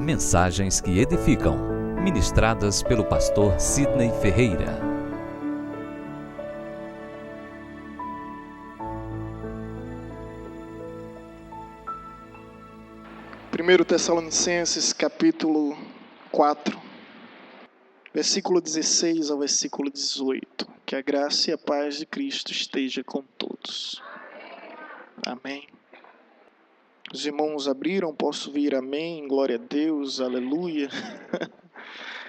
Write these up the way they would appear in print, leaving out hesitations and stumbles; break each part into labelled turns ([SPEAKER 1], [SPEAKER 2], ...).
[SPEAKER 1] Mensagens que edificam, ministradas pelo pastor Sidney Ferreira.
[SPEAKER 2] 1 Tessalonicenses capítulo 4, versículo 16 ao versículo 18. Que a graça e a paz de Cristo esteja com todos. Amém. Os irmãos abriram, posso vir, amém, glória a Deus, aleluia.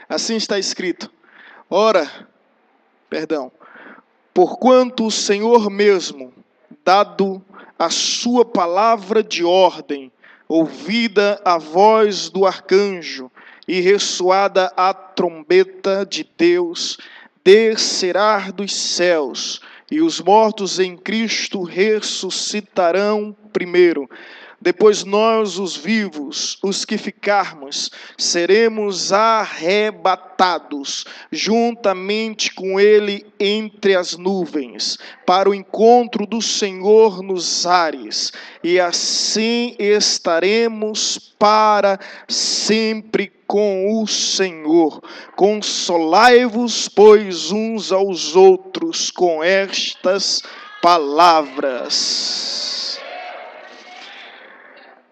[SPEAKER 2] Assim está escrito: porquanto o Senhor mesmo, dado a sua palavra de ordem, ouvida a voz do arcanjo e ressoada a trombeta de Deus, descerá dos céus, e os mortos em Cristo ressuscitarão primeiro. Depois nós, os vivos, os que ficarmos, seremos arrebatados juntamente com Ele entre as nuvens, para o encontro do Senhor nos ares, e assim estaremos para sempre com o Senhor. Consolai-vos, pois, uns aos outros com estas palavras.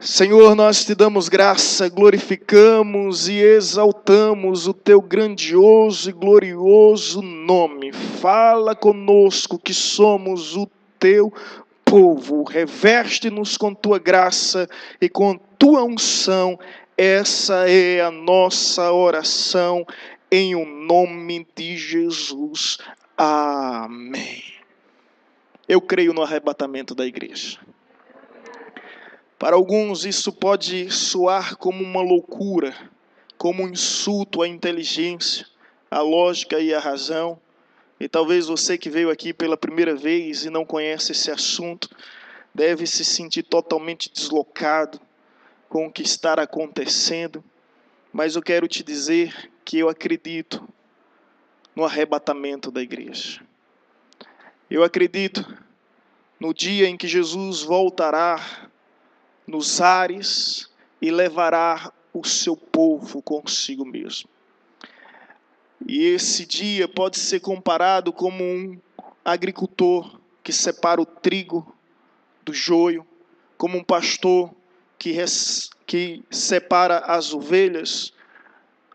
[SPEAKER 2] Senhor, nós te damos graça, glorificamos e exaltamos o teu grandioso e glorioso nome. Fala conosco que somos o teu povo. Reveste-nos com tua graça e com tua unção. Essa é a nossa oração em o nome de Jesus. Amém. Eu creio no arrebatamento da igreja. Para alguns isso pode soar como uma loucura, como um insulto à inteligência, à lógica e à razão. E talvez você que veio aqui pela primeira vez e não conhece esse assunto, deve se sentir totalmente deslocado com o que está acontecendo. Mas eu quero te dizer que eu acredito no arrebatamento da igreja. Eu acredito no dia em que Jesus voltará nos ares e levará o seu povo consigo mesmo. E esse dia pode ser comparado como um agricultor que separa o trigo do joio, como um pastor que separa as ovelhas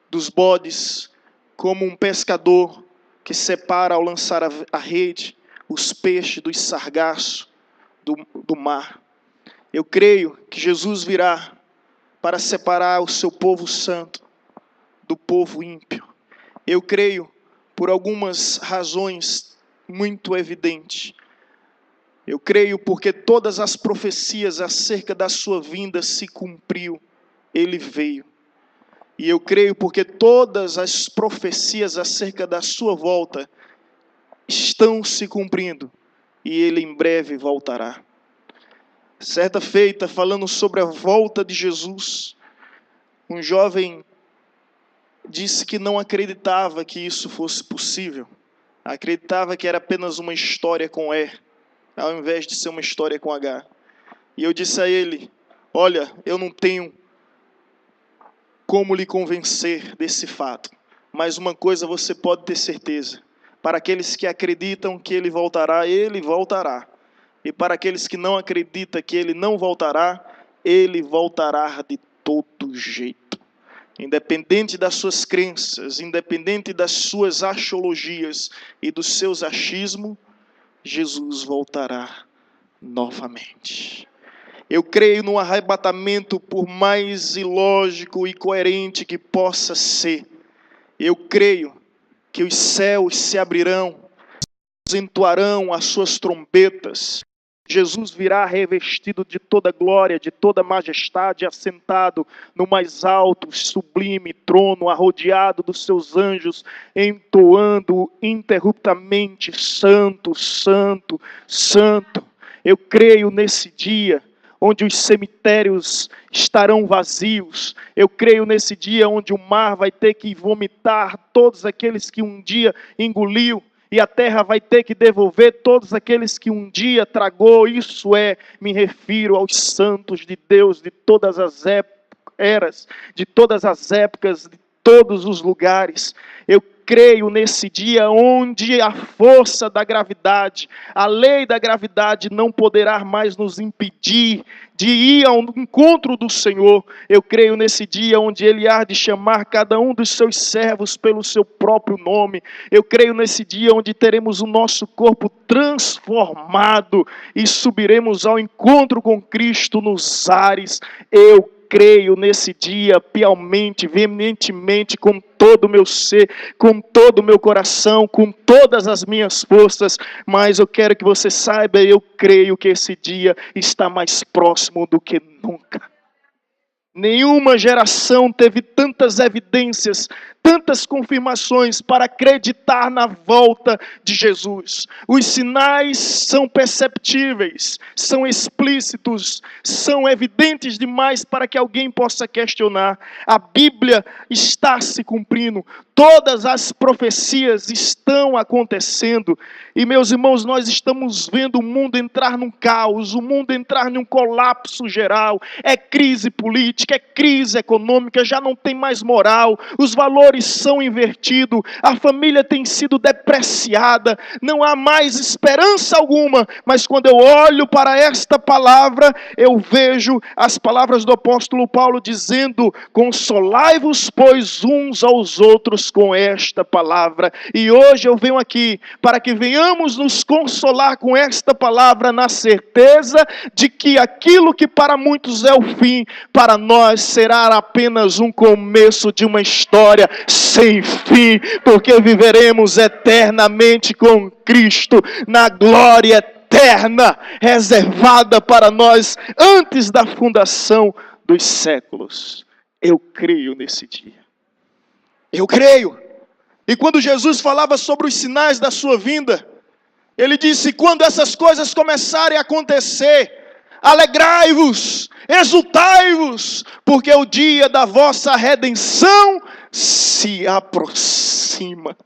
[SPEAKER 2] dos bodes, como um pescador que separa ao lançar a rede os peixes dos sargassos do mar. Eu creio que Jesus virá para separar o seu povo santo do povo ímpio. Eu creio por algumas razões muito evidentes. Eu creio porque todas as profecias acerca da sua vinda se cumpriu. Ele veio. E eu creio porque todas as profecias acerca da sua volta estão se cumprindo. E ele em breve voltará. Certa feita, falando sobre a volta de Jesus, um jovem disse que não acreditava que isso fosse possível. Acreditava que era apenas uma história com E, ao invés de ser uma história com H. E eu disse a ele: olha, eu não tenho como lhe convencer desse fato, mas uma coisa você pode ter certeza: para aqueles que acreditam que ele voltará, ele voltará. E para aqueles que não acreditam que ele não voltará, ele voltará de todo jeito. Independente das suas crenças, independente das suas axiologias e dos seus achismos, Jesus voltará novamente. Eu creio no arrebatamento, por mais ilógico e coerente que possa ser. Eu creio que os céus se abrirão, entoarão as suas trombetas. Jesus virá revestido de toda glória, de toda majestade, assentado no mais alto, sublime trono, arrodeado dos seus anjos, entoando interruptamente: Santo, Santo, Santo. Eu creio nesse dia onde os cemitérios estarão vazios. Eu creio nesse dia onde o mar vai ter que vomitar todos aqueles que um dia engoliu. E a terra vai ter que devolver todos aqueles que um dia tragou. Isso me refiro aos santos de Deus de todas as épocas, eras, de todas as épocas, de todos os lugares. Eu creio nesse dia onde a força da gravidade, a lei da gravidade não poderá mais nos impedir de ir ao encontro do Senhor. Eu creio nesse dia onde Ele há de chamar cada um dos seus servos pelo seu próprio nome. Eu creio nesse dia onde teremos o nosso corpo transformado e subiremos ao encontro com Cristo nos ares. Eu creio nesse dia piamente, veementemente, com todo o meu ser, com todo o meu coração, com todas as minhas forças, mas eu quero que você saiba, eu creio que esse dia está mais próximo do que nunca. Nenhuma geração teve tantas evidências, tantas confirmações para acreditar na volta de Jesus. Os sinais são perceptíveis, são explícitos, são evidentes demais para que alguém possa questionar. A Bíblia está se cumprindo, todas as profecias estão acontecendo. E meus irmãos, nós estamos vendo o mundo entrar num caos, o mundo entrar num colapso geral. É crise política, é crise econômica, já não tem mais moral, os valores são invertidos, a família tem sido depreciada, não há mais esperança alguma. Mas quando eu olho para esta palavra, eu vejo as palavras do apóstolo Paulo dizendo: consolai-vos, pois, uns aos outros com esta palavra. E hoje eu venho aqui para que venhamos nos consolar com esta palavra, na certeza de que aquilo que para muitos é o fim, para nós será apenas um começo de uma história sem fim, porque viveremos eternamente com Cristo na glória eterna reservada para nós antes da fundação dos séculos. Eu creio nesse dia. Eu creio. E quando Jesus falava sobre os sinais da sua vinda, Ele disse: quando essas coisas começarem a acontecer, alegrai-vos, exultai-vos, porque o dia da vossa redenção se aproxima.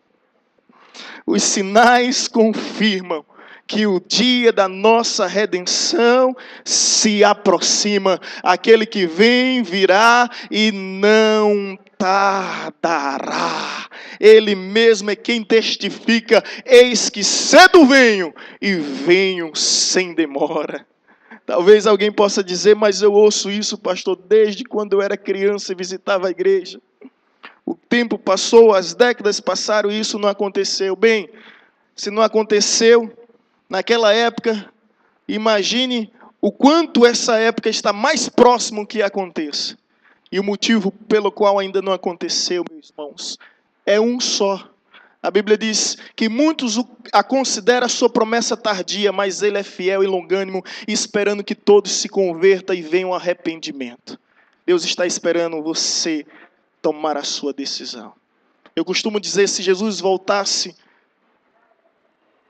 [SPEAKER 2] Os sinais confirmam que o dia da nossa redenção se aproxima. Aquele que vem, virá e não tardará. Ele mesmo é quem testifica: eis que cedo venho, e venho sem demora. Talvez alguém possa dizer: mas eu ouço isso, pastor, desde quando eu era criança e visitava a igreja. O tempo passou, as décadas passaram e isso não aconteceu. Bem, se não aconteceu naquela época, imagine o quanto essa época está mais próximo que aconteça. E o motivo pelo qual ainda não aconteceu, meus irmãos, é um só. A Bíblia diz que muitos a consideram a sua promessa tardia, mas Ele é fiel e longânimo, esperando que todos se convertam e venham ao arrependimento. Deus está esperando você tomar a sua decisão. Eu costumo dizer, se Jesus voltasse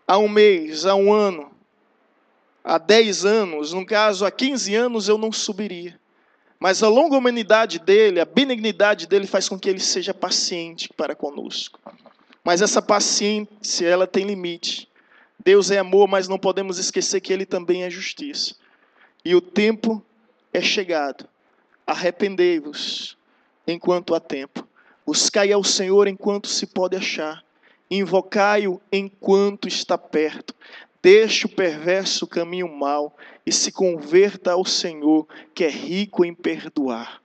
[SPEAKER 2] há um mês, há um ano, há 10 anos, no caso, há 15 anos, eu não subiria. Mas a longanimidade dele, a benignidade dele faz com que ele seja paciente para conosco. Mas essa paciência, ela tem limite. Deus é amor, mas não podemos esquecer que Ele também é justiça. E o tempo é chegado. Arrependei-vos enquanto há tempo. Buscai ao Senhor enquanto se pode achar. Invocai-o enquanto está perto. Deixe o perverso caminho mau e se converta ao Senhor, que é rico em perdoar.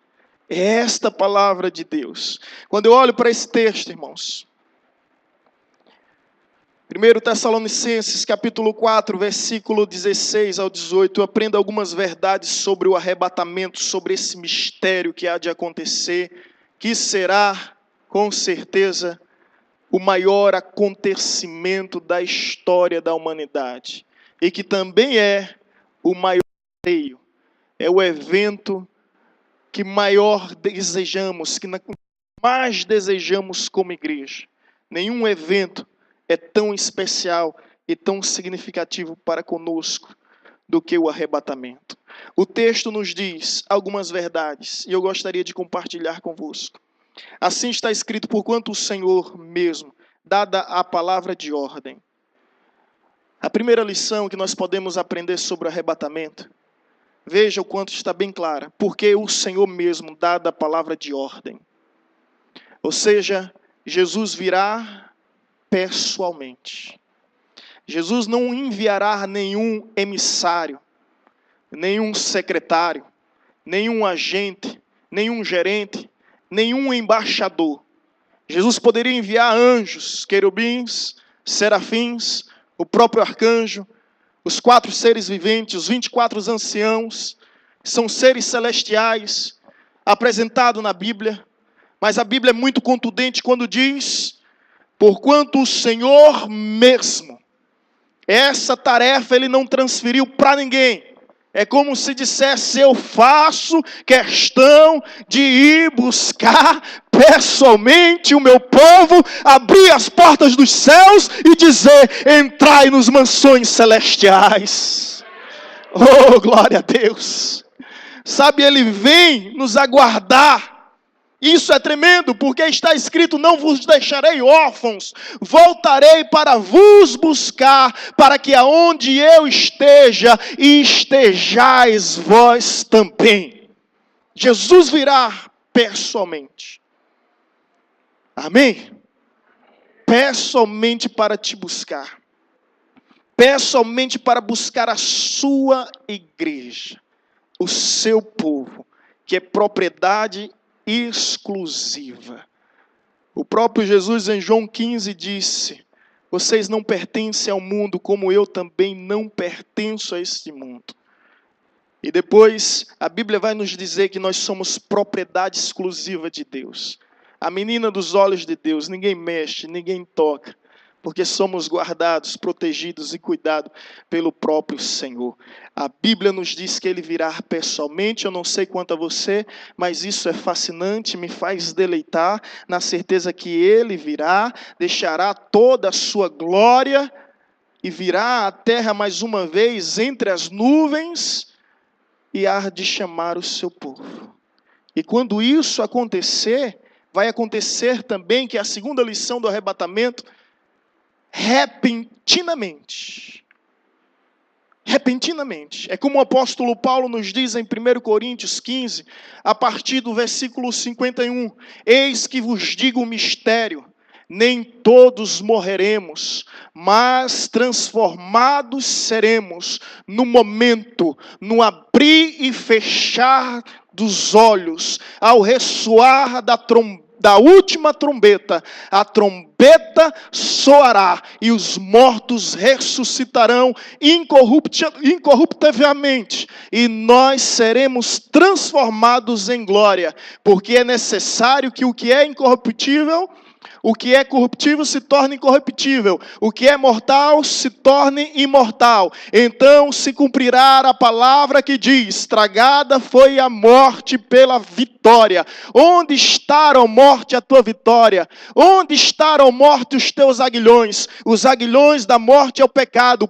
[SPEAKER 2] É esta a palavra de Deus. Quando eu olho para esse texto, irmãos, 1 Tessalonicenses, capítulo 4, versículo 16 ao 18, eu aprendo algumas verdades sobre o arrebatamento, sobre esse mistério que há de acontecer, que será, com certeza, o maior acontecimento da história da humanidade. E que também é o maior anseio, é o evento que maior desejamos, que mais desejamos como igreja. Nenhum evento é tão especial e tão significativo para conosco do que o arrebatamento. O texto nos diz algumas verdades e eu gostaria de compartilhar convosco. Assim está escrito: porquanto o Senhor mesmo, dada a palavra de ordem. A primeira lição que nós podemos aprender sobre o arrebatamento Veja o quanto está bem clara. Porque o Senhor mesmo dá a palavra de ordem. Ou seja, Jesus virá pessoalmente. Jesus não enviará nenhum emissário, nenhum secretário, nenhum agente, nenhum gerente, nenhum embaixador. Jesus poderia enviar anjos, querubins, serafins, o próprio arcanjo, os 4 seres viventes, os 24 anciãos, são seres celestiais, apresentados na Bíblia. Mas a Bíblia é muito contundente quando diz: porquanto o Senhor mesmo, essa tarefa Ele não transferiu para ninguém. É como se dissesse: eu faço questão de ir buscar pessoalmente o meu povo, abrir as portas dos céus e dizer: entrai nos mansões celestiais. Oh, glória a Deus! Sabe, Ele vem nos aguardar. Isso é tremendo, porque está escrito: não vos deixarei órfãos, voltarei para vos buscar, para que aonde eu esteja, estejais vós também. Jesus virá pessoalmente. Amém? Pessoalmente para te buscar. Pessoalmente para buscar a sua igreja, o seu povo, que é propriedade exclusiva. O próprio Jesus em João 15 disse: vocês não pertencem ao mundo, como eu também não pertenço a este mundo. E depois a Bíblia vai nos dizer que nós somos propriedade exclusiva de Deus. A menina dos olhos de Deus, ninguém mexe, ninguém toca, porque somos guardados, protegidos e cuidados pelo próprio Senhor. A Bíblia nos diz que Ele virá pessoalmente. Eu não sei quanto a você, mas isso é fascinante, me faz deleitar na certeza que Ele virá, deixará toda a sua glória e virá à terra mais uma vez entre as nuvens e há de chamar o seu povo. E quando isso acontecer, vai acontecer também que a segunda lição do arrebatamento: repentinamente. Repentinamente. É como o apóstolo Paulo nos diz em 1 Coríntios 15, a partir do versículo 51. Eis que vos digo um mistério: nem todos morreremos, mas transformados seremos no momento, no abrir e fechar dos olhos, ao ressoar da última trombeta. A trombeta soará e os mortos ressuscitarão incorruptivelmente, e nós seremos transformados em glória, porque é necessário que o que é incorruptível, o que é corruptível se torne incorruptível, o que é mortal se torne imortal. Então se cumprirá a palavra que diz: tragada foi a morte pela vitória. Onde está, ó morte, a tua vitória? Onde está, ó morte, os teus aguilhões? Os aguilhões da morte é o pecado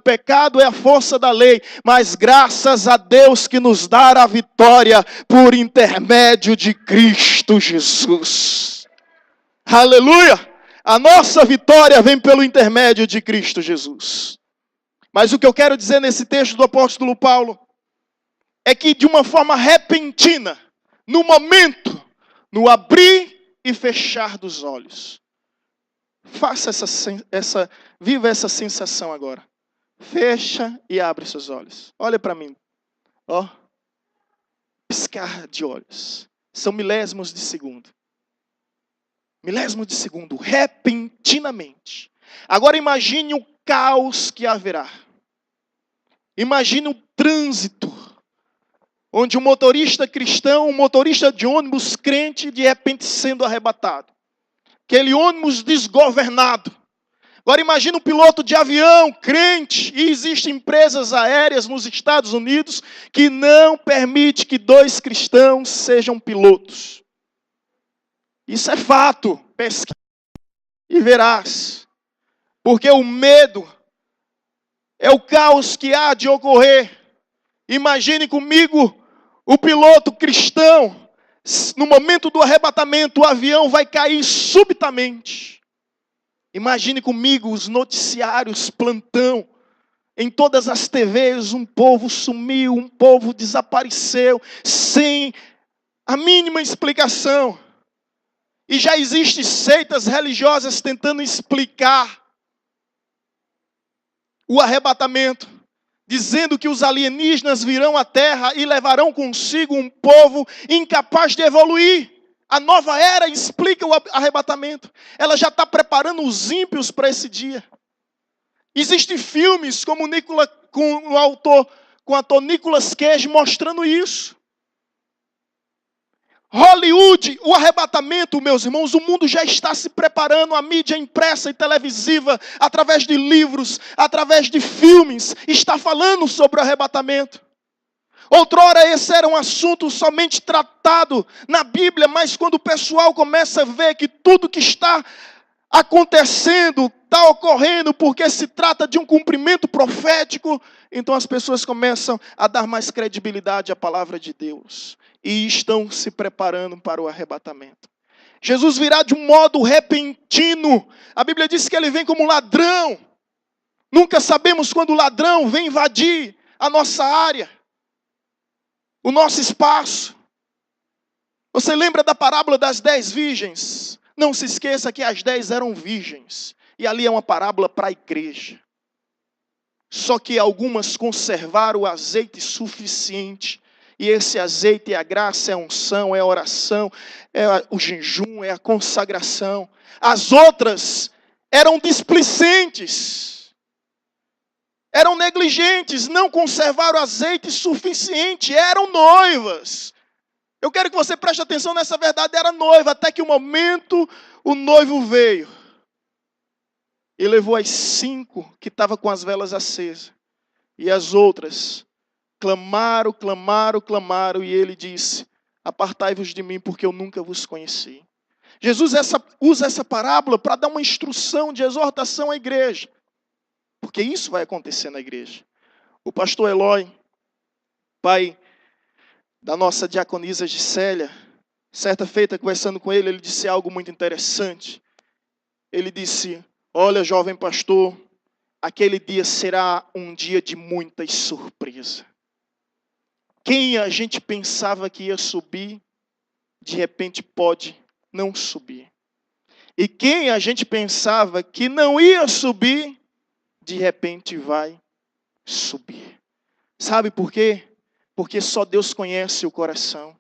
[SPEAKER 2] é a força da lei, mas graças a Deus que nos dá a vitória por intermédio de Cristo Jesus. Aleluia! A nossa vitória vem pelo intermédio de Cristo Jesus. Mas o que eu quero dizer nesse texto do apóstolo Paulo é que de uma forma repentina, no momento, no abrir e fechar dos olhos. Viva essa sensação agora. Fecha e abre seus olhos. Olha para mim. Ó. Piscar de olhos. São milésimos de segundo. Milésimo de segundo, repentinamente. Agora imagine o caos que haverá. Imagine o trânsito, onde um motorista cristão, um motorista de ônibus crente, de repente sendo arrebatado. Aquele ônibus desgovernado. Agora imagine um piloto de avião crente, e existem empresas aéreas nos Estados Unidos que não permitem que 2 cristãos sejam pilotos. Isso é fato, pesquisa e verás. Porque o medo é o caos que há de ocorrer. Imagine comigo o piloto cristão, no momento do arrebatamento, o avião vai cair subitamente. Imagine comigo os noticiários plantão, Em todas as TVs, um povo sumiu, um povo desapareceu, sem a mínima explicação. E já existem seitas religiosas tentando explicar o arrebatamento, dizendo que os alienígenas virão à Terra e levarão consigo um povo incapaz de evoluir. A nova era explica o arrebatamento. Ela já está preparando os ímpios para esse dia. Existem filmes como com o ator Nicolas Cage mostrando isso. Hollywood, o arrebatamento, meus irmãos, o mundo já está se preparando, a mídia impressa e televisiva, através de livros, através de filmes, está falando sobre o arrebatamento. Outrora esse era um assunto somente tratado na Bíblia, mas quando o pessoal começa a ver que tudo que está acontecendo, está ocorrendo, porque se trata de um cumprimento profético, então as pessoas começam a dar mais credibilidade à palavra de Deus. E estão se preparando para o arrebatamento. Jesus virá de um modo repentino. A Bíblia diz que ele vem como ladrão. Nunca sabemos quando o ladrão vem invadir a nossa área, o nosso espaço. Você lembra da parábola das 10 virgens? Não se esqueça que as 10 eram virgens. E ali é uma parábola para a igreja. Só que algumas conservaram o azeite suficiente. E esse azeite é a graça, é a unção, é a oração, é o jejum, é a consagração. As outras eram displicentes, eram negligentes, não conservaram azeite suficiente, eram noivas. Eu quero que você preste atenção nessa verdade, era noiva, até que o momento o noivo veio. E levou as 5 que estavam com as velas acesas. E as outras clamaram, clamaram, clamaram, e ele disse: apartai-vos de mim, porque eu nunca vos conheci. Jesus usa essa parábola para dar uma instrução de exortação à igreja. Porque isso vai acontecer na igreja. O pastor Eloy, pai da nossa diaconisa Gisélia, certa feita conversando com ele, ele disse algo muito interessante. Ele disse: olha, jovem pastor, aquele dia será um dia de muitas surpresas. Quem a gente pensava que ia subir, de repente pode não subir. E quem a gente pensava que não ia subir, de repente vai subir. Sabe por quê? Porque só Deus conhece o coração.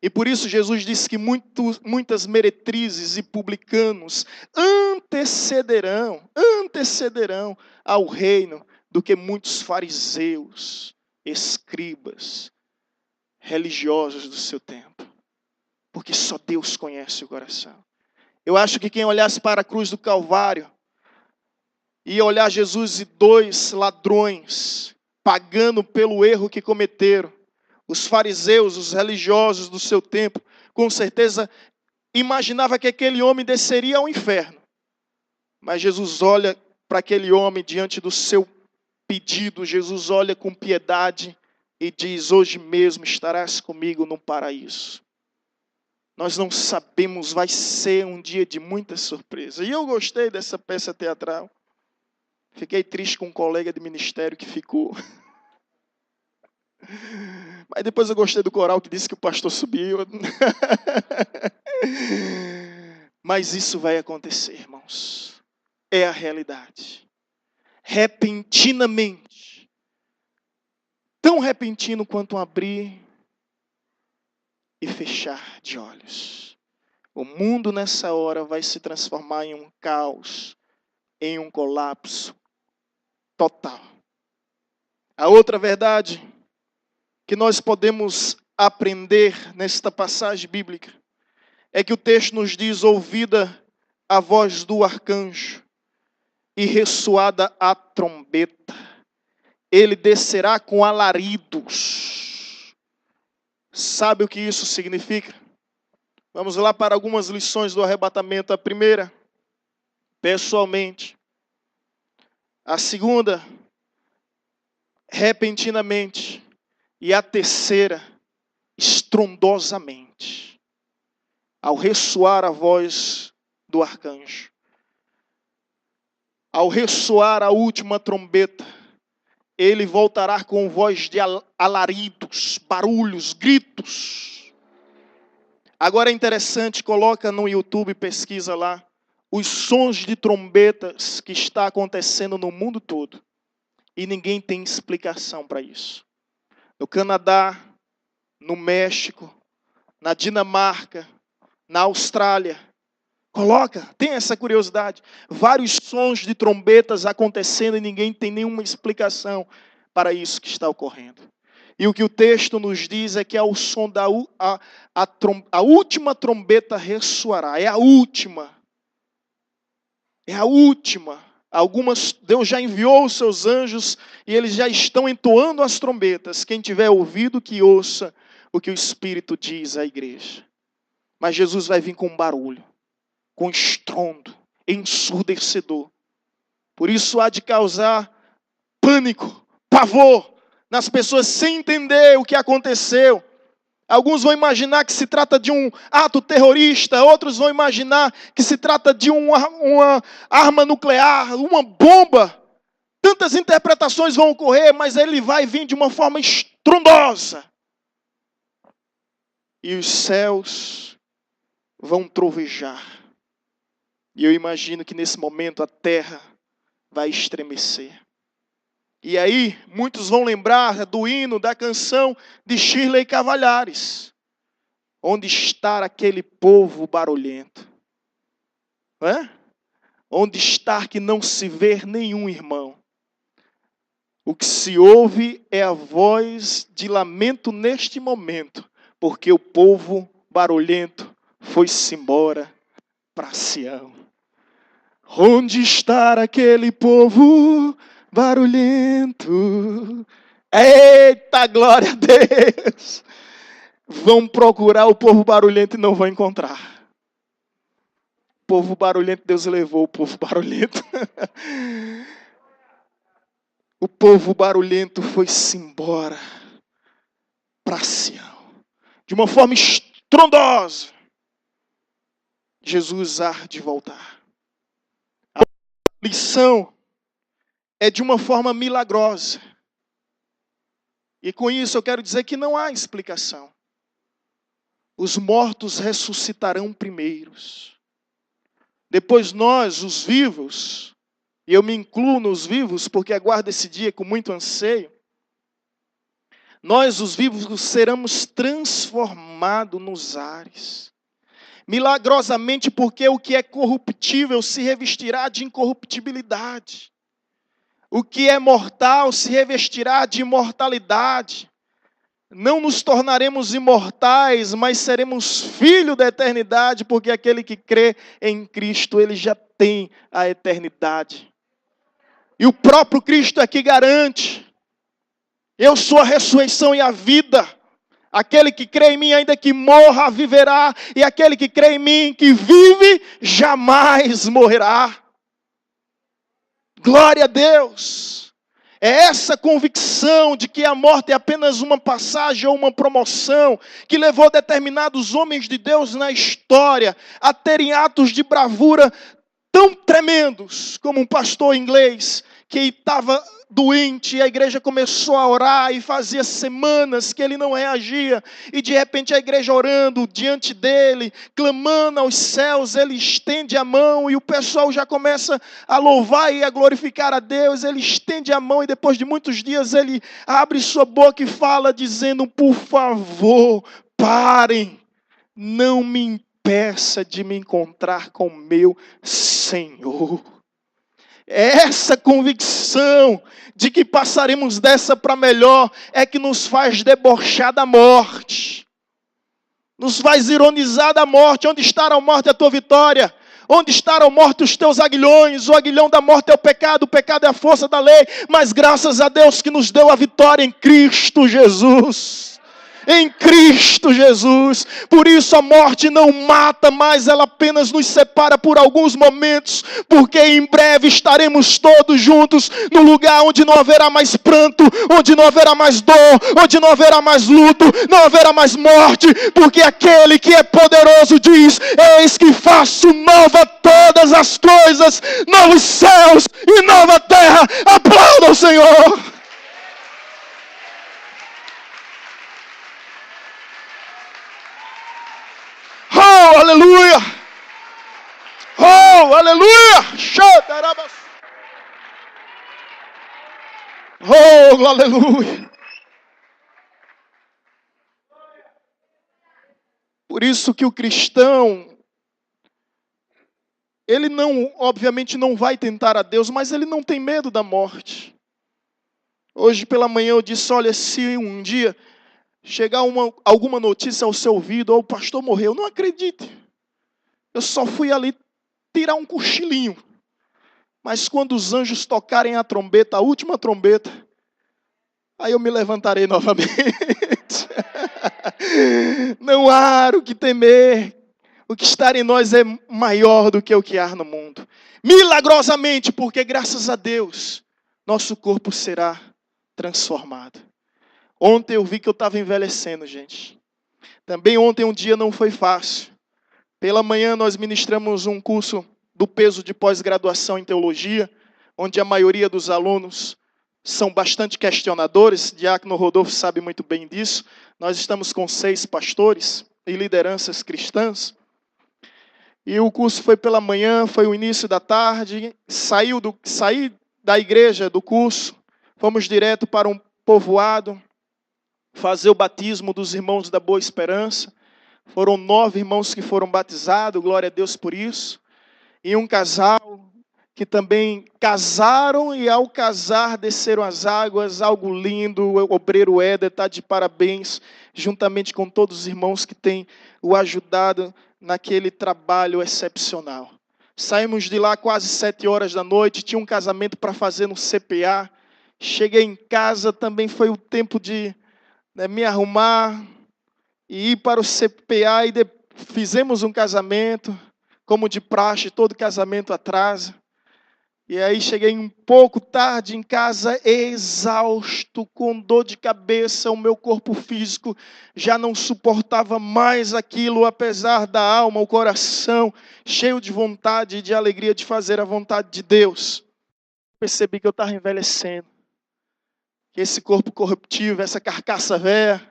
[SPEAKER 2] E por isso Jesus disse que muitas meretrizes e publicanos antecederão ao reino do que muitos fariseus, escribas, religiosos do seu tempo. Porque só Deus conhece o coração. Eu acho que quem olhasse para a cruz do Calvário ia olhar Jesus e 2 ladrões pagando pelo erro que cometeram. Os fariseus, os religiosos do seu tempo, com certeza imaginava que aquele homem desceria ao inferno. Mas Jesus olha para aquele homem diante do seu pedido. Jesus olha com piedade e diz: hoje mesmo estarás comigo no paraíso. Nós não sabemos, vai ser um dia de muita surpresa. E eu gostei dessa peça teatral. Fiquei triste com um colega de ministério que ficou. Mas depois eu gostei do coral que disse que o pastor subiu. Mas isso vai acontecer, irmãos. É a realidade. Repentinamente. Tão repentino quanto um abrir e fechar de olhos. O mundo nessa hora vai se transformar em um caos, em um colapso total. A outra verdade que nós podemos aprender nesta passagem bíblica é que o texto nos diz: ouvida a voz do arcanjo e ressoada a trombeta, ele descerá com alaridos. Sabe o que isso significa? Vamos lá para algumas lições do arrebatamento. A primeira, pessoalmente. A segunda, repentinamente. E a terceira, estrondosamente. Ao ressoar a voz do arcanjo. Ao ressoar a última trombeta, ele voltará com voz de alaridos, barulhos, gritos. Agora é interessante, coloca no YouTube, pesquisa lá, os sons de trombetas que está acontecendo no mundo todo. E ninguém tem explicação para isso. No Canadá, no México, na Dinamarca, na Austrália. Coloca, tem essa curiosidade. Vários sons de trombetas acontecendo e ninguém tem nenhuma explicação para isso que está ocorrendo. E o que o texto nos diz é que ao som a última trombeta ressoará. É a última. É a última. Deus já enviou os seus anjos e eles já estão entoando as trombetas. Quem tiver ouvido, que ouça o que o Espírito diz à igreja. Mas Jesus vai vir com um barulho, com estrondo, ensurdecedor. Por isso há de causar pânico, pavor nas pessoas sem entender o que aconteceu. Alguns vão imaginar que se trata de um ato terrorista, outros vão imaginar que se trata de uma arma nuclear, uma bomba. Tantas interpretações vão ocorrer, mas ele vai vir de uma forma estrondosa. E os céus vão trovejar. E eu imagino que nesse momento a terra vai estremecer. E aí, muitos vão lembrar do hino, da canção de Shirley Cavalhares. Onde está aquele povo barulhento? Não é? Onde está que não se vê nenhum irmão? O que se ouve é a voz de lamento neste momento, porque o povo barulhento foi-se embora para Sião. Onde está aquele povo barulhento? Eita, glória a Deus! Vão procurar o povo barulhento e não vão encontrar. O povo barulhento, Deus levou o povo barulhento. O povo barulhento foi-se embora para Sião. De uma forma estrondosa. Jesus há de voltar. A lição é de uma forma milagrosa. E com isso eu quero dizer que não há explicação. Os mortos ressuscitarão primeiros. Depois nós, os vivos, e eu me incluo nos vivos porque aguardo esse dia com muito anseio, nós, os vivos, seremos transformados nos ares. Milagrosamente, porque o que é corruptível se revestirá de incorruptibilidade. O que é mortal se revestirá de imortalidade. Não nos tornaremos imortais, mas seremos filhos da eternidade, porque aquele que crê em Cristo, ele já tem a eternidade. E o próprio Cristo é que garante. Eu sou a ressurreição e a vida. Aquele que crê em mim, ainda que morra, viverá. E aquele que crê em mim, que vive, jamais morrerá. Glória a Deus. É essa convicção de que a morte é apenas uma passagem ou uma promoção que levou determinados homens de Deus na história a terem atos de bravura tão tremendos, como um pastor inglês que estava doente e a igreja começou a orar e fazia semanas que ele não reagia e de repente a igreja orando diante dele, clamando aos céus, ele estende a mão e o pessoal já começa a louvar e a glorificar a Deus. Ele estende a mão e depois de muitos dias ele abre sua boca e fala dizendo: por favor, parem, não me impeça de me encontrar com meu Senhor. Essa convicção de que passaremos dessa para melhor é que nos faz debochar da morte. Nos faz ironizar da morte. Onde está a morte a tua vitória? Onde está a morte os teus aguilhões? O aguilhão da morte é o pecado é a força da lei. Mas graças a Deus que nos deu a vitória em Cristo Jesus. Em Cristo Jesus. Por isso a morte não mata, mas ela apenas nos separa por alguns momentos, porque em breve estaremos todos juntos no lugar onde não haverá mais pranto, onde não haverá mais dor, onde não haverá mais luto, não haverá mais morte, porque aquele que é poderoso diz: eis que faço nova todas as coisas, novos céus e nova terra. Aplauda o Senhor. aleluia! Xadarabas. Oh, aleluia! Por isso que o cristão, ele não, obviamente não vai tentar a Deus, mas ele não tem medo da morte. Hoje pela manhã eu disse, olha, se um dia chegar alguma notícia ao seu ouvido, o pastor morreu, não acredite. Eu só fui ali tirar um cochilinho. Mas quando os anjos tocarem a trombeta, a última trombeta, aí eu me levantarei novamente. Não há o que temer. O que está em nós é maior do que o que há no mundo. Milagrosamente, porque graças a Deus, nosso corpo será transformado. Ontem eu vi que eu estava envelhecendo, gente. Também ontem um dia não foi fácil. Pela manhã nós ministramos um curso do peso de pós-graduação em teologia, onde a maioria dos alunos são bastante questionadores. Diácono Rodolfo sabe muito bem disso. Nós estamos com 6 pastores e lideranças cristãs. E o curso foi pela manhã, foi o início da tarde. Saí da igreja, do curso, fomos direto para um povoado, fazer o batismo dos irmãos da Boa Esperança. Foram 9 irmãos que foram batizados, glória a Deus por isso. E um casal que também casaram e ao casar desceram as águas, algo lindo. O obreiro Éder está de parabéns, juntamente com todos os irmãos que têm o ajudado naquele trabalho excepcional. Saímos de lá quase 7 horas da noite, tinha um casamento para fazer no CPA. Cheguei em casa, também foi o tempo de me arrumar e ir para o CPA e fizemos um casamento, como de praxe, todo casamento atrasa. E aí cheguei um pouco tarde em casa, exausto, com dor de cabeça, o meu corpo físico já não suportava mais aquilo, apesar da alma, o coração cheio de vontade e de alegria de fazer a vontade de Deus. Percebi que eu estava envelhecendo, que esse corpo corruptível, essa carcaça velha,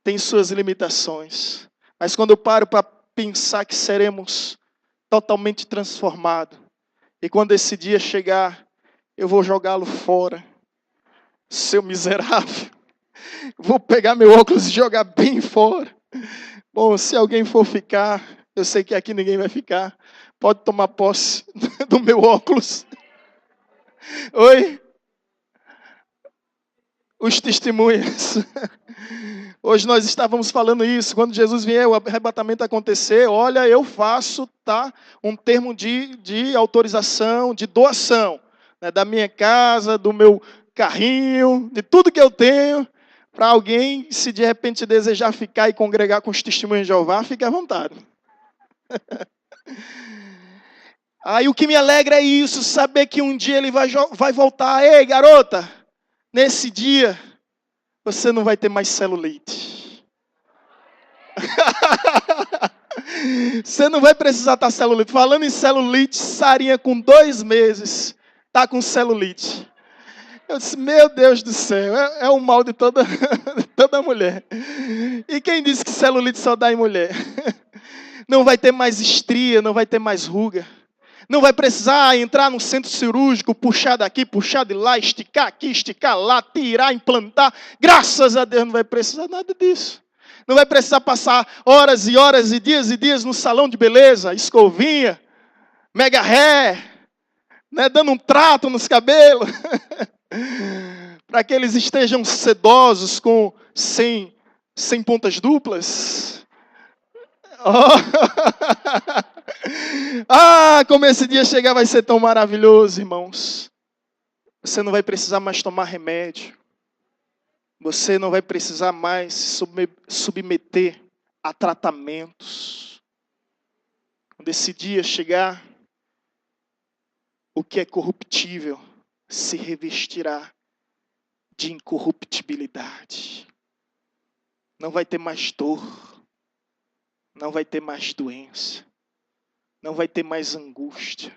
[SPEAKER 2] tem suas limitações. Mas quando eu paro para pensar que seremos totalmente transformados, e quando esse dia chegar, eu vou jogá-lo fora. Seu miserável. Vou pegar meu óculos e jogar bem fora. Bom, se alguém for ficar, eu sei que aqui ninguém vai ficar. Pode tomar posse do meu óculos. Oi? Os testemunhas. Hoje nós estávamos falando isso. Quando Jesus vier, o arrebatamento acontecer, olha, eu faço, tá? Um termo de autorização, de doação, né, da minha casa, do meu carrinho, de tudo que eu tenho, para alguém, se de repente desejar ficar e congregar com os testemunhos de Jeová, fique à vontade. Aí o que me alegra é isso, saber que um dia ele vai voltar. Ei, garota, nesse dia, você não vai ter mais celulite. Você não vai precisar estar celulite. Falando em celulite, Sarinha com 2 meses está com celulite. Eu disse, meu Deus do céu, é o mal de toda mulher. E quem disse que celulite só dá em mulher? Não vai ter mais estria, não vai ter mais ruga. Não vai precisar entrar no centro cirúrgico, puxar daqui, puxar de lá, esticar aqui, esticar lá, tirar, implantar. Graças a Deus não vai precisar nada disso. Não vai precisar passar horas e horas e dias no salão de beleza, escovinha, mega hair, né, dando um trato nos cabelos. Para que eles estejam sedosos, sem pontas duplas. Oh. Ah, como esse dia chegar vai ser tão maravilhoso, irmãos. Você não vai precisar mais tomar remédio. Você não vai precisar mais se submeter a tratamentos. Quando esse dia chegar, o que é corruptível se revestirá de incorruptibilidade. Não vai ter mais dor. Não vai ter mais doença. Não vai ter mais angústia.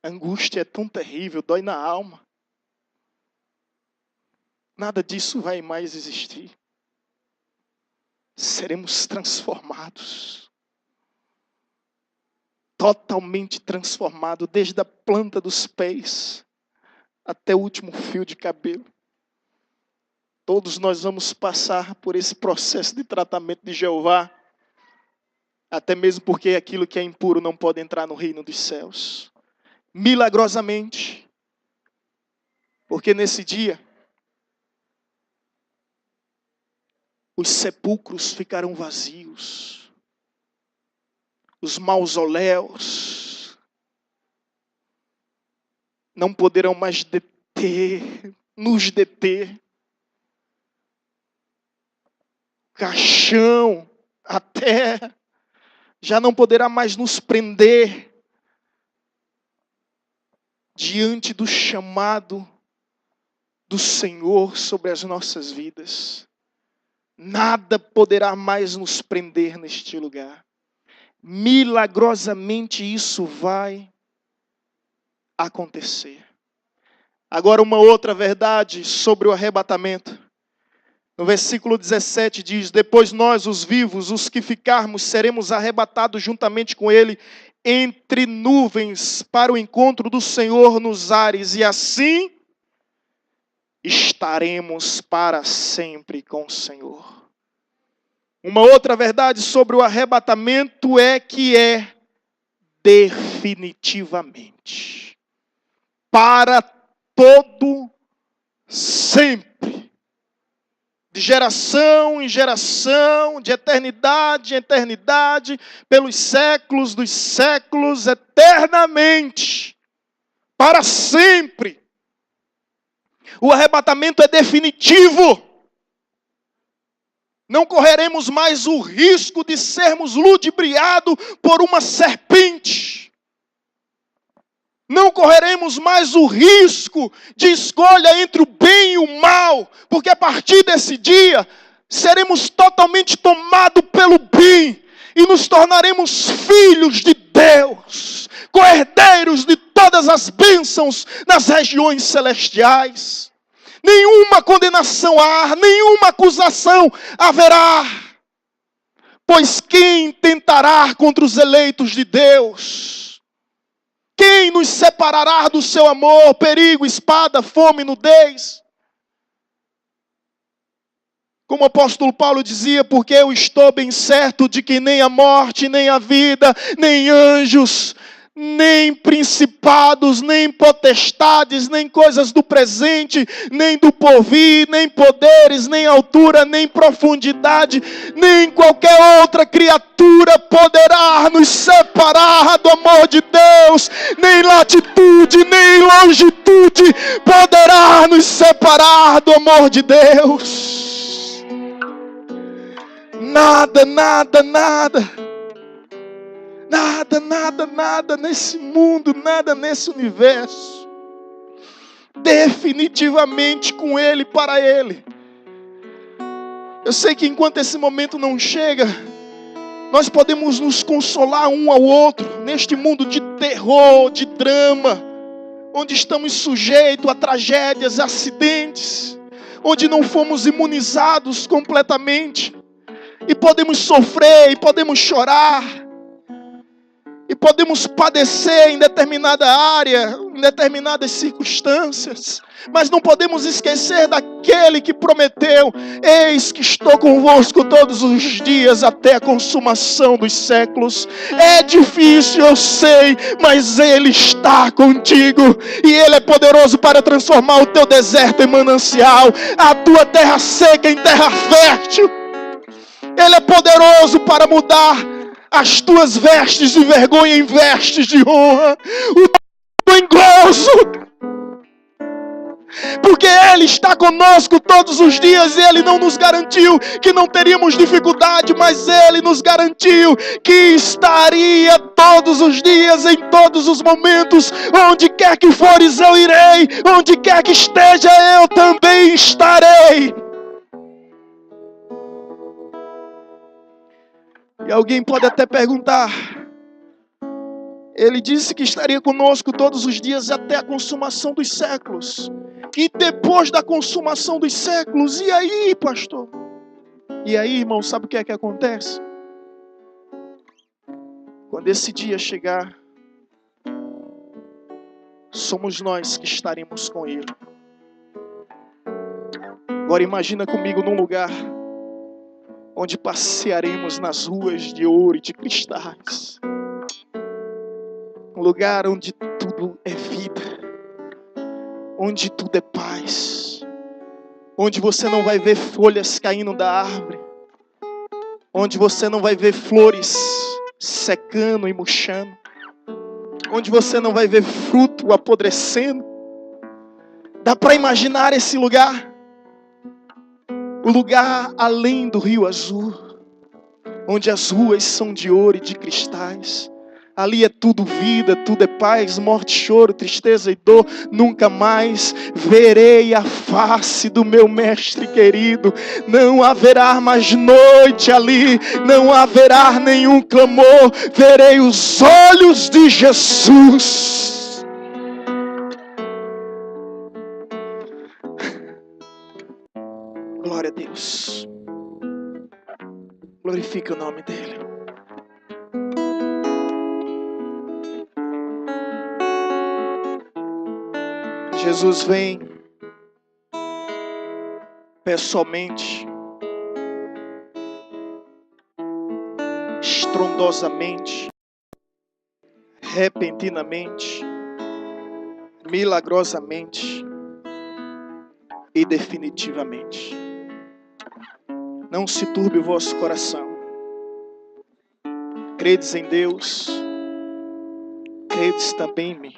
[SPEAKER 2] A angústia é tão terrível, dói na alma. Nada disso vai mais existir. Seremos transformados. totalmente transformado, desde a planta dos pés até o último fio de cabelo. Todos nós vamos passar por esse processo de tratamento de Jeová, até mesmo porque aquilo que é impuro não pode entrar no reino dos céus. Milagrosamente, porque nesse dia, os sepulcros ficarão vazios, os mausoléus não poderão mais nos deter. Caixão, a terra, já não poderá mais nos prender diante do chamado do Senhor sobre as nossas vidas. Nada poderá mais nos prender neste lugar. Milagrosamente isso vai acontecer. Agora uma outra verdade sobre o arrebatamento. No versículo 17 diz: depois nós, os vivos, os que ficarmos, seremos arrebatados juntamente com ele entre nuvens para o encontro do Senhor nos ares, e assim estaremos para sempre com o Senhor. Uma outra verdade sobre o arrebatamento é que é definitivamente, para todo sempre. De geração em geração, de eternidade em eternidade, pelos séculos dos séculos, eternamente, para sempre. O arrebatamento é definitivo. Não correremos mais o risco de sermos ludibriados por uma serpente. Não correremos mais o risco de escolha entre o bem e o mal, porque a partir desse dia seremos totalmente tomados pelo bem e nos tornaremos filhos de Deus, co-herdeiros de todas as bênçãos nas regiões celestiais. Nenhuma condenação há, nenhuma acusação haverá, pois quem tentará contra os eleitos de Deus? Quem nos separará do seu amor? Perigo, espada, fome, nudez. Como o apóstolo Paulo dizia, porque eu estou bem certo de que nem a morte, nem a vida, nem anjos, nem principados, nem potestades, nem coisas do presente, nem do porvir, nem poderes, nem altura, nem profundidade, nem qualquer outra criatura poderá nos separar do amor de Deus, nem latitude, nem longitude poderá nos separar do amor de Deus. Nada, nada, nada. Nada, nada, nada nesse mundo, nada nesse universo. Definitivamente com Ele, para Ele. Eu sei que enquanto esse momento não chega, nós podemos nos consolar um ao outro neste mundo de terror, de drama, onde estamos sujeitos a tragédias, a acidentes, onde não fomos imunizados completamente, e podemos sofrer, e podemos chorar, e podemos padecer em determinada área, em determinadas circunstâncias. Mas não podemos esquecer daquele que prometeu: eis que estou convosco todos os dias até a consumação dos séculos. É difícil, eu sei, mas Ele está contigo. E Ele é poderoso para transformar o teu deserto em manancial, a tua terra seca em terra fértil. Ele é poderoso para mudar as tuas vestes de vergonha em vestes de honra, o em gozo, porque Ele está conosco todos os dias. E Ele não nos garantiu que não teríamos dificuldade, mas Ele nos garantiu que estaria todos os dias, em todos os momentos. Onde quer que fores, eu irei. Onde quer que esteja, eu também estarei. E alguém pode até perguntar: Ele disse que estaria conosco todos os dias até a consumação dos séculos. E depois da consumação dos séculos, e aí, pastor? E aí, irmão, sabe o que é que acontece? Quando esse dia chegar, somos nós que estaremos com Ele. Agora imagina comigo num lugar onde passearemos nas ruas de ouro e de cristais. Um lugar onde tudo é vida, onde tudo é paz, onde você não vai ver folhas caindo da árvore, onde você não vai ver flores secando e murchando, onde você não vai ver fruto apodrecendo. Dá para imaginar esse lugar? O lugar além do Rio Azul, onde as ruas são de ouro e de cristais. Ali é tudo vida, tudo é paz, morte, choro, tristeza e dor. Nunca mais verei a face do meu mestre querido. Não haverá mais noite ali, não haverá nenhum clamor. Verei os olhos de Jesus. Glória a Deus. Glorifique o nome dEle. Jesus vem pessoalmente, estrondosamente, repentinamente, milagrosamente e definitivamente. Não se turbe o vosso coração. Credes em Deus, credes também em mim.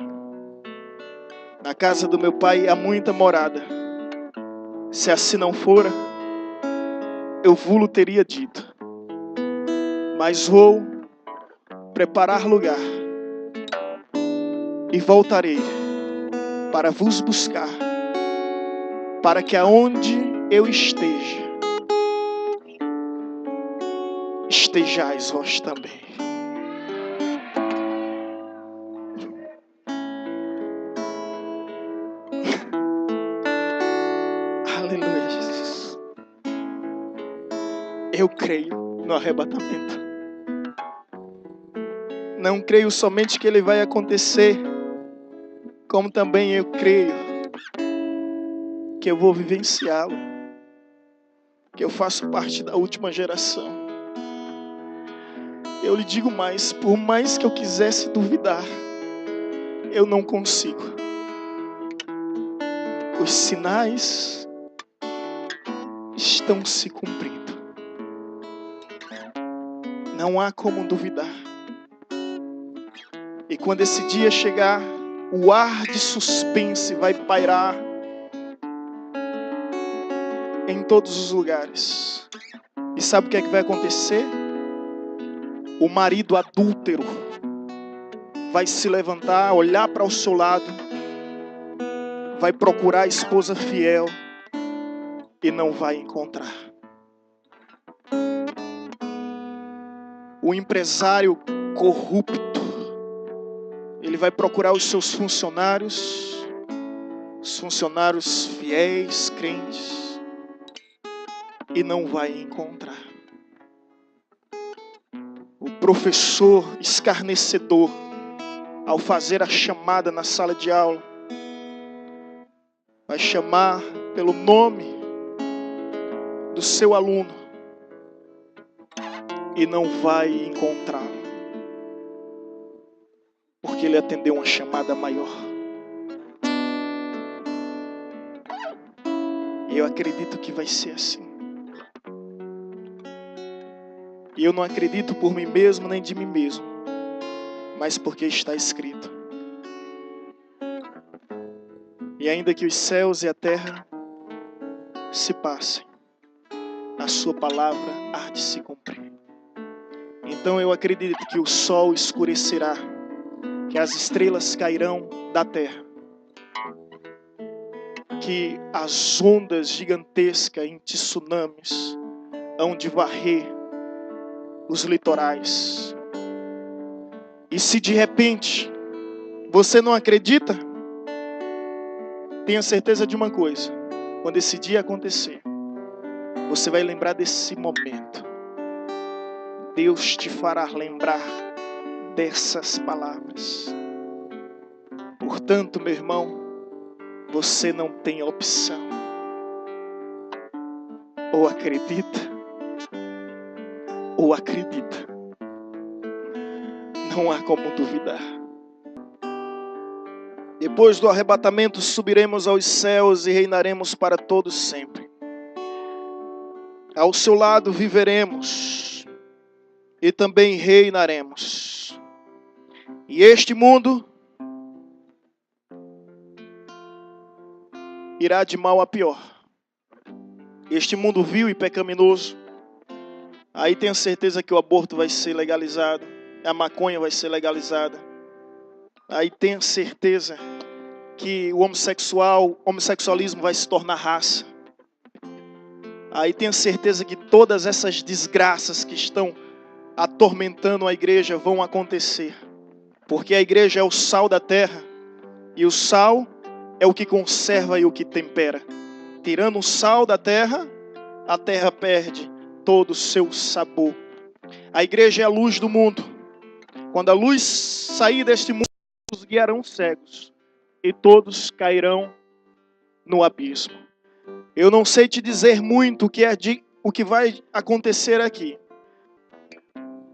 [SPEAKER 2] Na casa do meu Pai há muita morada. Se assim não fora, eu vou-lo teria dito. Mas vou preparar lugar e voltarei para vos buscar, para que aonde eu esteja, estejais vós também. Aleluia, Jesus. Eu creio no arrebatamento. Não creio somente que ele vai acontecer, como também eu creio que eu vou vivenciá-lo, que eu faço parte da última geração. Eu lhe digo mais, por mais que eu quisesse duvidar, eu não consigo. Os sinais estão se cumprindo. Não há como duvidar. E quando esse dia chegar, o ar de suspense vai pairar em todos os lugares. E sabe o que é que vai acontecer? O marido adúltero vai se levantar, olhar para o seu lado, vai procurar a esposa fiel e não vai encontrar. O empresário corrupto, ele vai procurar os seus funcionários, os funcionários fiéis, crentes, e não vai encontrar. O professor escarnecedor, ao fazer a chamada na sala de aula, vai chamar pelo nome do seu aluno e não vai encontrá-lo, porque ele atendeu uma chamada maior. E eu acredito que vai ser assim. E eu não acredito por mim mesmo nem de mim mesmo, mas porque está escrito. E ainda que os céus e a terra se passem, a sua palavra há de se cumprir. Então eu acredito que o sol escurecerá, que as estrelas cairão da terra, que as ondas gigantescas em tsunamis hão de varrer os litorais. E se de repente você não acredita, tenha certeza de uma coisa: quando esse dia acontecer, você vai lembrar desse momento. Deus te fará lembrar dessas palavras. Portanto, meu irmão, você não tem opção. Ou acredita, ou acredita. Não há como duvidar. Depois do arrebatamento, subiremos aos céus e reinaremos para todos sempre. Ao seu lado viveremos e também reinaremos. E este mundo irá de mal a pior. Este mundo vil e pecaminoso. Aí tenho certeza que o aborto vai ser legalizado, a maconha vai ser legalizada. Aí tenho certeza que o homossexualismo vai se tornar raça. Aí tenho certeza que todas essas desgraças que estão atormentando a igreja vão acontecer. Porque a igreja é o sal da terra. E o sal é o que conserva e o que tempera. Tirando o sal da terra, a terra perde todo o seu sabor. A igreja é a luz do mundo. Quando a luz sair deste mundo, os guiarão cegos. E todos cairão no abismo. Eu não sei te dizer muito o que vai acontecer aqui.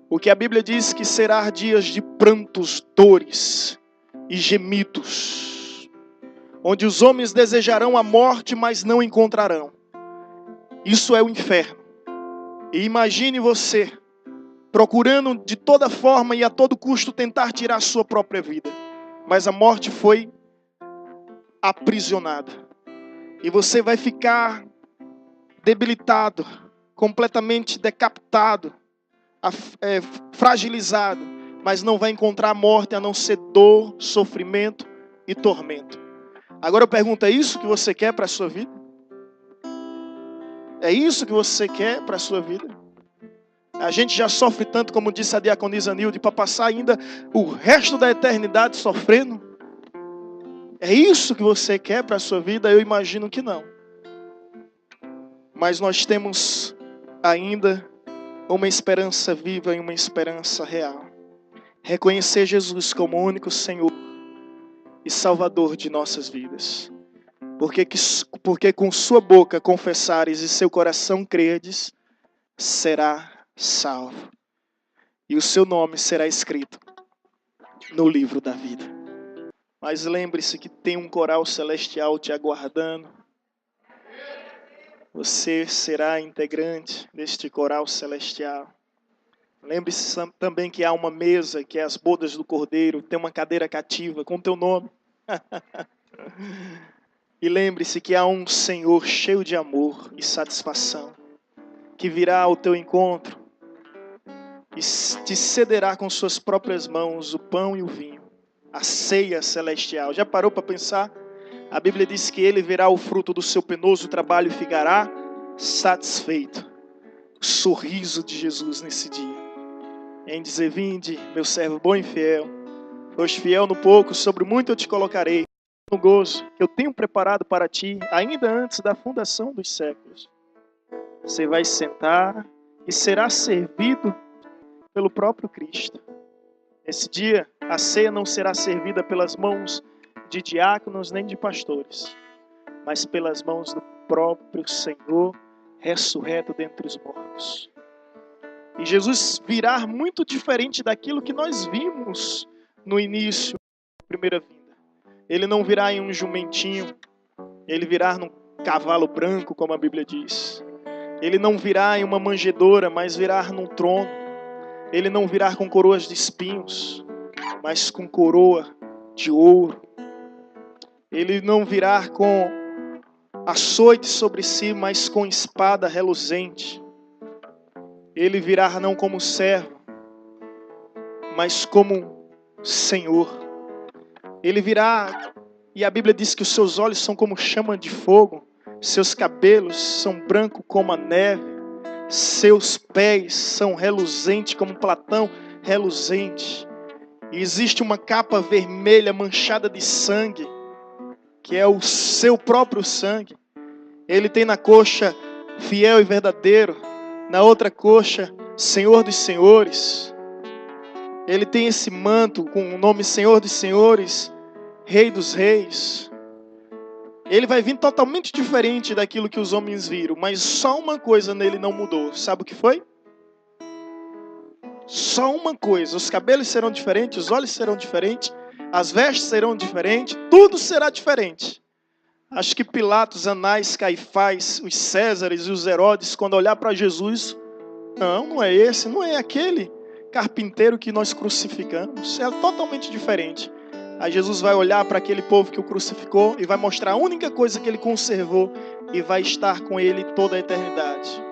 [SPEAKER 2] O que a Bíblia diz que será dias de prantos, dores e gemidos. Onde os homens desejarão a morte, mas não encontrarão. Isso é o inferno. E imagine você procurando de toda forma e a todo custo tentar tirar a sua própria vida. Mas a morte foi aprisionada. E você vai ficar debilitado, completamente decapitado, fragilizado, mas não vai encontrar a morte a não ser dor, sofrimento e tormento. Agora eu pergunto, é isso que você quer para a sua vida? É isso que você quer para a sua vida? A gente já sofre tanto, como disse a diaconisa Nilde, para passar ainda o resto da eternidade sofrendo? É isso que você quer para a sua vida? Eu imagino que não. Mas nós temos ainda uma esperança viva e uma esperança real. Reconhecer Jesus como o único Senhor e Salvador de nossas vidas. Porque com sua boca confessares e seu coração credes, será salvo. E o seu nome será escrito no livro da vida. Mas lembre-se que tem um coral celestial te aguardando. Você será integrante deste coral celestial. Lembre-se também que há uma mesa, que é as bodas do Cordeiro, tem uma cadeira cativa com teu nome. E lembre-se que há um Senhor cheio de amor e satisfação, que virá ao teu encontro e te cederá com suas próprias mãos o pão e o vinho, a ceia celestial. Já parou para pensar? A Bíblia diz que ele verá o fruto do seu penoso trabalho e ficará satisfeito. O sorriso de Jesus nesse dia. Em dizer, vinde, meu servo bom e fiel. Foste fiel no pouco, sobre muito eu te colocarei. No gozo que eu tenho preparado para ti, ainda antes da fundação dos séculos. Você vai sentar e será servido pelo próprio Cristo. Esse dia, a ceia não será servida pelas mãos de diáconos nem de pastores, mas pelas mãos do próprio Senhor, ressurreto dentre os mortos. E Jesus virá muito diferente daquilo que nós vimos no início da primeira vinda. Ele não virá em um jumentinho, ele virá num cavalo branco, como a Bíblia diz. Ele não virá em uma manjedoura, mas virá num trono. Ele não virá com coroas de espinhos, mas com coroa de ouro. Ele não virá com açoite sobre si, mas com espada reluzente. Ele virá não como servo, mas como Senhor. Ele virá, e a Bíblia diz que os seus olhos são como chama de fogo, seus cabelos são brancos como a neve, seus pés são reluzentes como Platão reluzente. E existe uma capa vermelha manchada de sangue, que é o seu próprio sangue. Ele tem na coxa fiel e verdadeiro, na outra coxa Senhor dos senhores. Ele tem esse manto com o nome Senhor dos Senhores, Rei dos Reis. Ele vai vir totalmente diferente daquilo que os homens viram, mas só uma coisa nele não mudou. Sabe o que foi? Só uma coisa: os cabelos serão diferentes, os olhos serão diferentes, as vestes serão diferentes, tudo será diferente. Acho que Pilatos, Anás, Caifás, os Césares e os Herodes, quando olhar para Jesus, não é esse, não é aquele carpinteiro que nós crucificamos, é totalmente diferente. Aí Jesus vai olhar para aquele povo que o crucificou e vai mostrar a única coisa que ele conservou e vai estar com ele toda a eternidade.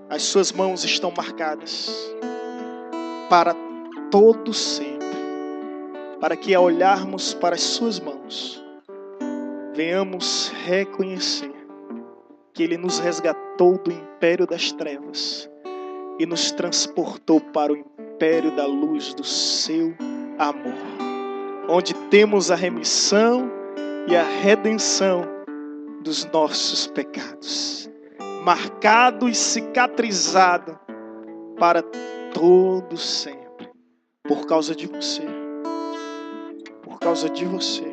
[SPEAKER 2] As suas mãos estão marcadas para todo sempre, para que ao olharmos para as suas mãos, venhamos reconhecer que Ele nos resgatou do império das trevas e nos transportou para o império da luz do seu amor, onde temos a remissão e a redenção dos nossos pecados, marcado e cicatrizado para todo sempre, por causa de você, por causa de você,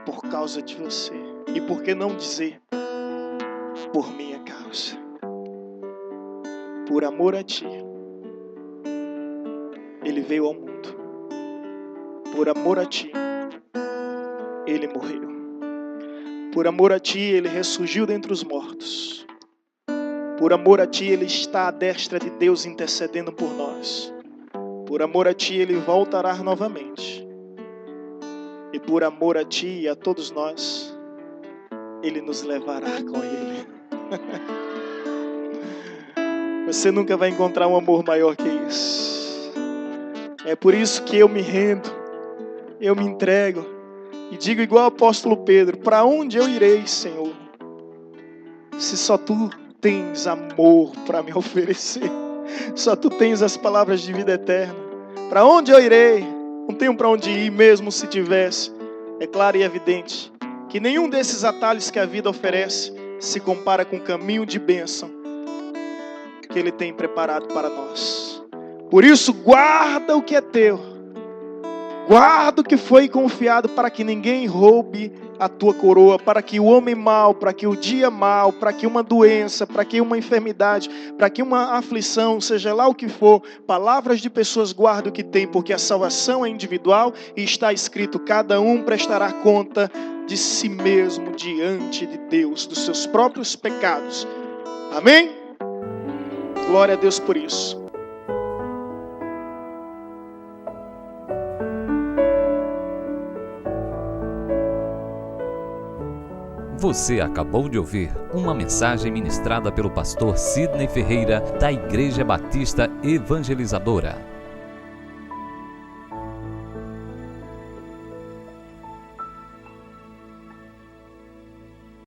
[SPEAKER 2] por causa de você, e por que não dizer, por minha causa, por amor a Ti, Ele veio ao mundo, por amor a Ti, Ele morreu, por amor a Ti, Ele ressurgiu dentre os mortos, por amor a Ti, Ele está à destra de Deus intercedendo por nós, por amor a Ti, Ele voltará novamente, e por amor a Ti e a todos nós, Ele nos levará com Ele. Você nunca vai encontrar um amor maior que isso. É por isso que eu me rendo, eu me entrego e digo igual o apóstolo Pedro: para onde eu irei, Senhor, se só Tu tens amor para me oferecer, só Tu tens as palavras de vida eterna? Para onde eu irei? Não tenho para onde ir, mesmo se tivesse. É claro e evidente que nenhum desses atalhos que a vida oferece se compara com o caminho de bênção que Ele tem preparado para nós. Por isso, guarda o que é teu, guarda o que foi confiado, para que ninguém roube a tua coroa, para que o homem mau, para que o dia mau, para que uma doença, para que uma enfermidade, para que uma aflição, seja lá o que for, palavras de pessoas, guarda o que tem, porque a salvação é individual e está escrito: cada um prestará conta de si mesmo diante de Deus, dos seus próprios pecados. Amém? Glória a Deus por isso.
[SPEAKER 1] Você acabou de ouvir uma mensagem ministrada pelo pastor Sidney Ferreira, da Igreja Batista Evangelizadora.